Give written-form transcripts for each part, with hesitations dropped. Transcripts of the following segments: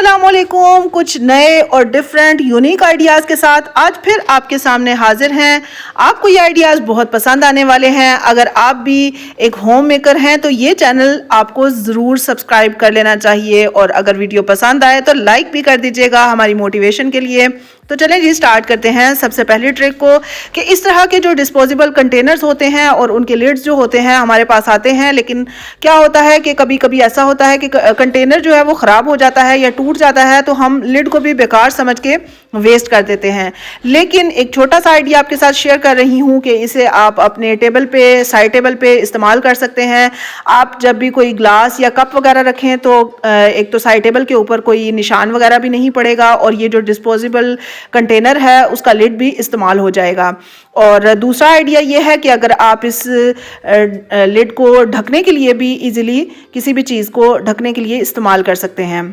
अस्सलामुअलैकुम। कुछ नए और डिफरेंट यूनिक आइडियाज़ के साथ आज फिर आपके सामने हाजिर हैं। आपको ये आइडियाज़ बहुत पसंद आने वाले हैं। अगर आप भी एक होम मेकर हैं तो ये चैनल आपको ज़रूर सब्सक्राइब कर लेना चाहिए, और अगर वीडियो पसंद आए तो लाइक भी कर दीजिएगा हमारी मोटिवेशन के लिए। तो चलें जी, स्टार्ट करते हैं सबसे पहली ट्रिक को कि इस तरह के जो डिस्पोजेबल कंटेनर्स होते हैं और उनके लिड्स जो होते हैं हमारे पास आते हैं, लेकिन क्या होता है कि कभी कभी ऐसा होता है कि कंटेनर जो है वो ख़राब हो जाता है या टूट जाता है, तो हम लिड को भी बेकार समझ के वेस्ट कर देते हैं। लेकिन एक छोटा सा आइडिया आपके साथ शेयर कर रही हूँ कि इसे आप अपने टेबल पे, साइड टेबल पे इस्तेमाल कर सकते हैं। आप जब भी कोई ग्लास या कप वगैरह रखें तो एक तो साइड टेबल के ऊपर कोई निशान वगैरह भी नहीं पड़ेगा, और ये जो डिस्पोजेबल कंटेनर है उसका लिड भी इस्तेमाल हो जाएगा। और दूसरा आइडिया ये है कि अगर आप इस लिड को ढकने के लिए भी इजीली किसी भी चीज़ को ढकने के लिए इस्तेमाल कर सकते हैं।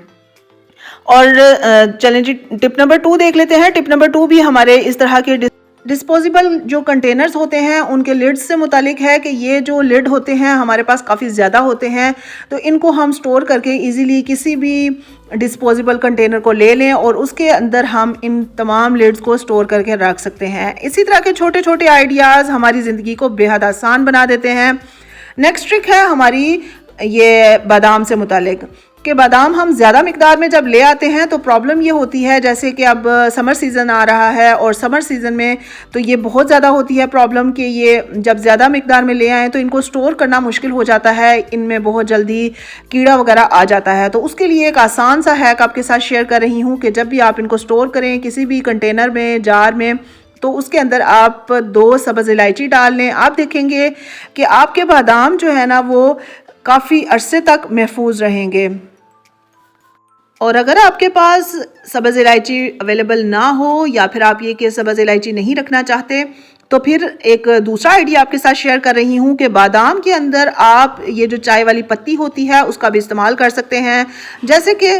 और चलें जी, टिप नंबर 2 देख लेते हैं। टिप नंबर 2 भी हमारे इस तरह के डिस्पोजेबल जो कंटेनर्स होते हैं उनके लिड्स से मुतालिक है कि ये जो लिड होते हैं हमारे पास काफ़ी ज़्यादा होते हैं, तो इनको हम स्टोर करके इजीली किसी भी डिस्पोजेबल कंटेनर को ले लें और उसके अंदर हम इन तमाम लिड्स को स्टोर करके रख सकते हैं। इसी तरह के छोटे छोटे आइडियाज़ हमारी ज़िंदगी को बेहद आसान बना देते हैं। नेक्स्ट ट्रिक है हमारी ये बादाम से मुतालिक कि बादाम हम ज़्यादा मिकदार में जब ले आते हैं तो प्रॉब्लम ये होती है, जैसे कि अब समर सीज़न आ रहा है और समर सीज़न में तो ये बहुत ज़्यादा होती है प्रॉब्लम कि ये जब ज़्यादा मिकदार में ले आएँ तो इनको स्टोर करना मुश्किल हो जाता है, इनमें बहुत जल्दी कीड़ा वगैरह आ जाता है। तो उसके लिए एक आसान सा हैक आपके साथ शेयर कर रही हूँ कि जब भी आप इनको स्टोर करें किसी भी कंटेनर में, जार में, तो उसके अंदर आप 2 सब्ज़ इलायची डाल लें। आप देखेंगे कि आपके बादाम जो है ना वो काफ़ी अरसे तक महफूज रहेंगे। और अगर आपके पास सब्ज़ इलायची अवेलेबल ना हो या फिर आप ये कि सब्ज़ इलायची नहीं रखना चाहते, तो फिर एक दूसरा आइडिया आपके साथ शेयर कर रही हूँ कि बादाम के अंदर आप ये जो चाय वाली पत्ती होती है उसका भी इस्तेमाल कर सकते हैं। जैसे कि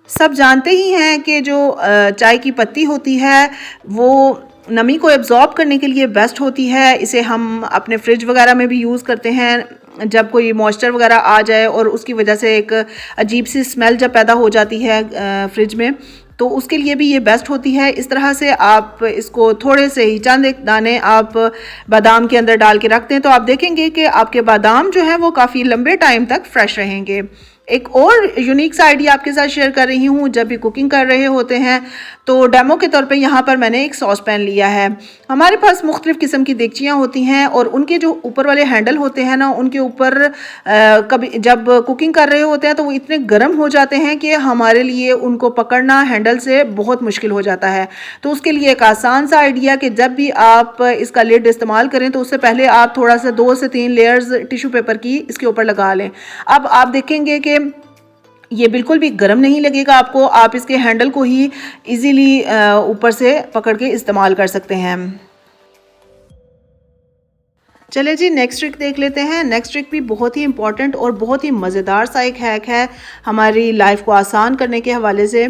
सब जानते ही हैं कि जो चाय की पत्ती होती है वो नमी को एब्जॉर्ब करने के लिए बेस्ट होती है। इसे हम अपने फ्रिज वगैरह में भी यूज़ करते हैं जब कोई मॉइस्चर वगैरह आ जाए और उसकी वजह से एक अजीब सी स्मेल जब पैदा हो जाती है फ्रिज में, तो उसके लिए भी ये बेस्ट होती है। इस तरह से आप इसको थोड़े से ही चंद एक दाने आप बादाम के अंदर डाल के रखते हैं तो आप देखेंगे कि आपके बादाम जो है वो काफ़ी लंबे टाइम तक फ्रेश रहेंगे। एक और यूनिक सा आइडिया आपके साथ शेयर कर रही हूँ। जब भी कुकिंग कर रहे होते हैं तो डेमो के तौर पे यहाँ पर मैंने एक सॉस पैन लिया है। हमारे पास मुख्तलिफ़ किस्म की देगचियाँ होती हैं और उनके जो ऊपर वाले हैंडल होते हैं ना, उनके ऊपर कभी जब कुकिंग कर रहे होते हैं तो वो इतने गर्म हो जाते हैं कि हमारे लिए उनको पकड़ना हैंडल से बहुत मुश्किल हो जाता है। तो उसके लिए एक आसान सा आइडिया कि जब भी आप इसका लिड इस्तेमाल करें तो उससे पहले आप थोड़ा सा 2 से 3 लेयर्स टिश्यू पेपर की इसके ऊपर लगा लें। अब आप देखेंगे कि ये बिल्कुल भी गर्म नहीं लगेगा आपको। आप इसके हैंडल को ही इजीली ऊपर से पकड़ के इस्तेमाल कर सकते हैं। चले जी, नेक्स्ट ट्रिक देख लेते हैं। नेक्स्ट ट्रिक भी बहुत ही इंपॉर्टेंट और बहुत ही मज़ेदार सा एक हैक है हमारी लाइफ को आसान करने के हवाले से।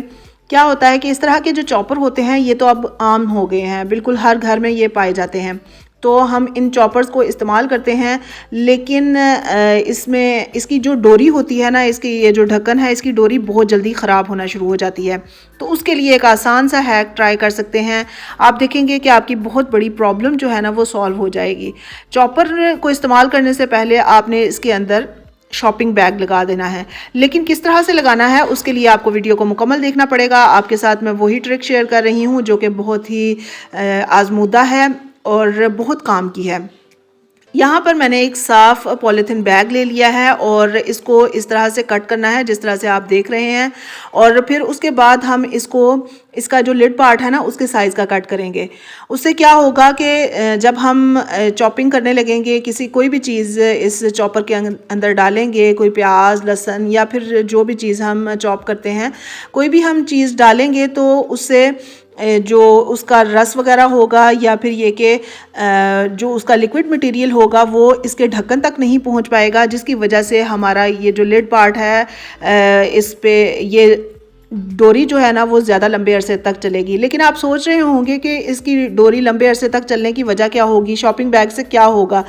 क्या होता है कि इस तरह के जो चॉपर होते हैं ये तो अब आम हो गए हैं, बिल्कुल हर घर में ये पाए जाते हैं, तो हम इन चॉपर्स को इस्तेमाल करते हैं। लेकिन इसमें इसकी जो डोरी होती है ना, इसकी ये जो ढक्कन है इसकी डोरी बहुत जल्दी ख़राब होना शुरू हो जाती है। तो उसके लिए एक आसान सा हैक ट्राई कर सकते हैं। आप देखेंगे कि आपकी बहुत बड़ी प्रॉब्लम जो है ना वो सॉल्व हो जाएगी। चॉपर को इस्तेमाल करने से पहले आपने इसके अंदर शॉपिंग बैग लगा देना है, लेकिन किस तरह से लगाना है उसके लिए आपको वीडियो को मुकम्मल देखना पड़ेगा। आपके साथ मैं वही ट्रिक शेयर कर रही हूँ जो कि बहुत ही आजमूदा है और बहुत काम की है। यहाँ पर मैंने एक साफ़ पॉलीथीन बैग ले लिया है और इसको इस तरह से कट करना है जिस तरह से आप देख रहे हैं, और फिर उसके बाद हम इसका जो लिड पार्ट है ना उसके साइज़ का कट करेंगे। उससे क्या होगा कि जब हम चॉपिंग करने लगेंगे, कोई भी चीज़ इस चॉपर के अंदर डालेंगे, कोई प्याज, लहसुन या फिर जो भी चीज़ हम चॉप करते हैं, कोई भी हम चीज़ डालेंगे तो उससे जो उसका रस वगैरह होगा या फिर ये कि जो उसका लिक्विड मटेरियल होगा वो इसके ढक्कन तक नहीं पहुंच पाएगा, जिसकी वजह से हमारा ये जो लिड पार्ट है इस पे ये डोरी जो है ना वो ज़्यादा लंबे अरसे तक चलेगी। लेकिन आप सोच रहे होंगे कि इसकी डोरी लंबे अरसे तक चलने की वजह क्या होगी, शॉपिंग बैग से क्या होगा।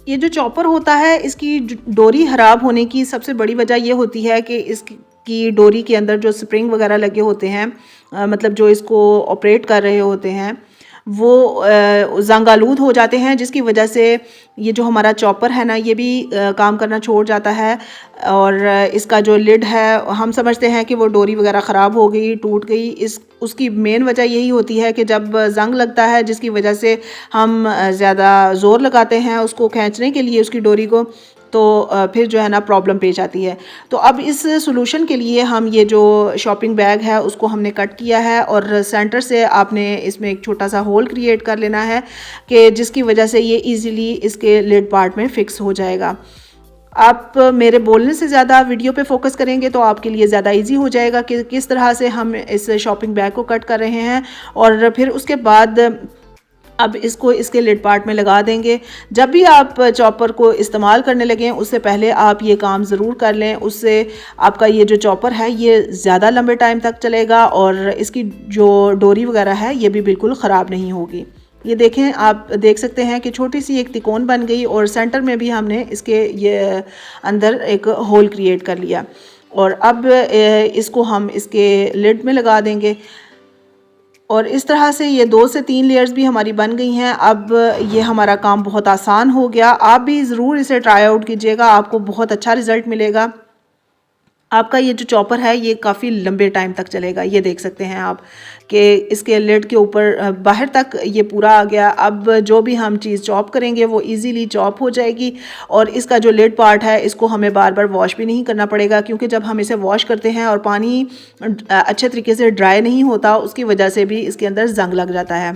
ये जो चॉपर होता है इसकी डोरी ख़राब होने की सबसे बड़ी वजह ये होती है कि इसकी इसकी डोरी के अंदर जो स्प्रिंग वगैरह लगे होते हैं, मतलब जो इसको ऑपरेट कर रहे होते हैं, वो जंग आलूद हो जाते हैं, जिसकी वजह से ये जो हमारा चॉपर है ना, ये भी काम करना छोड़ जाता है। और इसका जो लिड है, हम समझते हैं कि वो डोरी वगैरह ख़राब हो गई, टूट गई। उसकी मेन वजह यही होती है कि जब जंग लगता है, जिसकी वजह से हम ज़्यादा ज़ोर लगाते हैं उसको खींचने के लिए, उसकी डोरी को, तो फिर जो है ना प्रॉब्लम पेश आती है। तो अब इस सॉल्यूशन के लिए हम ये जो शॉपिंग बैग है उसको हमने कट किया है, और सेंटर से आपने इसमें एक छोटा सा होल क्रिएट कर लेना है कि जिसकी वजह से ये इजीली इसके लिड पार्ट में फिक्स हो जाएगा। आप मेरे बोलने से ज़्यादा वीडियो पे फोकस करेंगे तो आपके लिए ज़्यादा इजी हो जाएगा कि किस तरह से हम इस शॉपिंग बैग को कट कर रहे हैं। और फिर उसके बाद अब इसको इसके लिड पार्ट में लगा देंगे। जब भी आप चॉपर को इस्तेमाल करने लगें उससे पहले आप ये काम ज़रूर कर लें, उससे आपका ये जो चॉपर है ये ज़्यादा लंबे टाइम तक चलेगा और इसकी जो डोरी वगैरह है ये भी बिल्कुल ख़राब नहीं होगी। ये देखें, आप देख सकते हैं कि छोटी सी एक तिकोन बन गई और सेंटर में भी हमने इसके ये अंदर एक होल क्रिएट कर लिया। और अब इसको हम इसके लिड में लगा देंगे, और इस तरह से ये 2 से 3 लेयर्स भी हमारी बन गई हैं। अब ये हमारा काम बहुत आसान हो गया। आप भी ज़रूर इसे ट्राई आउट कीजिएगा, आपको बहुत अच्छा रिज़ल्ट मिलेगा। आपका ये जो चॉपर है ये काफ़ी लंबे टाइम तक चलेगा। ये देख सकते हैं आप कि इसके लिड के ऊपर बाहर तक ये पूरा आ गया। अब जो भी हम चीज़ चॉप करेंगे वो इजीली चॉप हो जाएगी, और इसका जो लिड पार्ट है इसको हमें बार बार वॉश भी नहीं करना पड़ेगा, क्योंकि जब हम इसे वॉश करते हैं और पानी अच्छे तरीके से ड्राई नहीं होता, उसकी वजह से भी इसके अंदर जंग लग जाता है।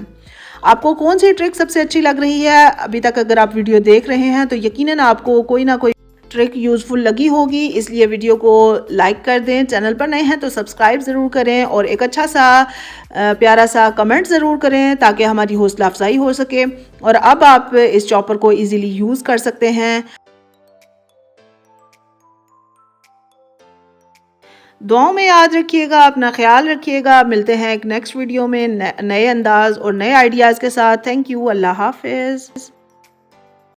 आपको कौन सी ट्रिक सबसे अच्छी लग रही है? अभी तक अगर आप वीडियो देख रहे हैं तो यकीनन आपको कोई ना कोई ट्रिक यूज़फुल लगी होगी, इसलिए वीडियो को लाइक कर दें। चैनल पर नए हैं तो सब्सक्राइब ज़रूर करें, और एक अच्छा सा प्यारा सा कमेंट ज़रूर करें ताकि हमारी हौसला अफजाई हो सके। और अब आप इस चॉपर को इजीली यूज़ कर सकते हैं। दुआओं में याद रखिएगा, अपना ख्याल रखिएगा। मिलते हैं एक नेक्स्ट वीडियो में नए अंदाज और नए आइडियाज़ के साथ। Thank you. अल्लाह हाफिज़।